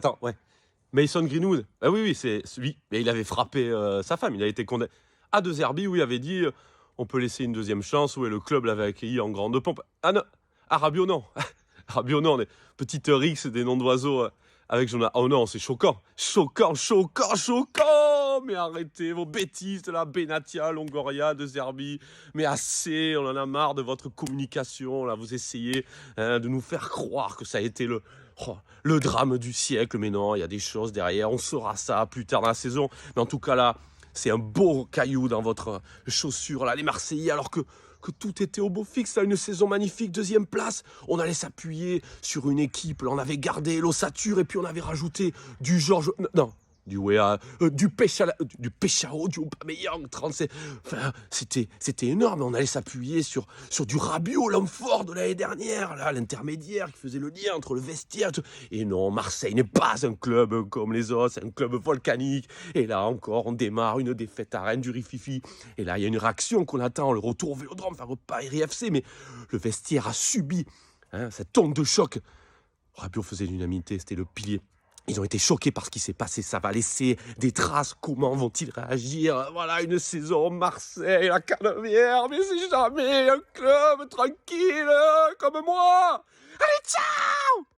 Attends, ouais. Mason Greenwood. Ah oui, oui, c'est lui. Mais il avait frappé sa femme. Il a été condamné. À De Zerbi, où il avait dit on peut laisser une deuxième chance, où le club l'avait accueilli en grande pompe. Ah non, ah Rabiot, non. Rabiot, non. Petite Rix, des noms d'oiseaux avec Jonah. Oh non, c'est choquant. Choquant, choquant, choquant. Mais arrêtez vos bêtises de la Benatia, Longoria, De Zerbi. Mais assez, on en a marre de votre communication. Là, vous essayez de nous faire croire que ça a été le drame du siècle. Mais non, il y a des choses derrière. On saura ça plus tard dans la saison. Mais en tout cas, là, c'est un beau caillou dans votre chaussure, là, les Marseillais, alors que tout était au beau fixe, là, une saison magnifique, deuxième place. On allait s'appuyer sur une équipe, là, on avait gardé l'ossature et puis on avait rajouté du Georges... Non, du Wea, du Péchao, du Aubameyang, 37... Enfin, c'était énorme, on allait s'appuyer sur du Rabiot, l'homme fort de l'année dernière, là, l'intermédiaire qui faisait le lien entre le vestiaire... Et non, Marseille n'est pas un club comme les autres, c'est un club volcanique. Et là encore, on démarre une défaite à Rennes du Rififi. Et là, il y a une réaction qu'on attend, le retour au Vélodrome, enfin pas RFC, mais le vestiaire a subi cette onde de choc. Rabiot faisait l'unanimité, c'était le pilier. Ils ont été choqués par ce qui s'est passé, ça va laisser des traces. Comment vont-ils réagir? Voilà, une saison Marseille, la Canebière, mais c'est jamais un club tranquille comme moi. Allez, ciao!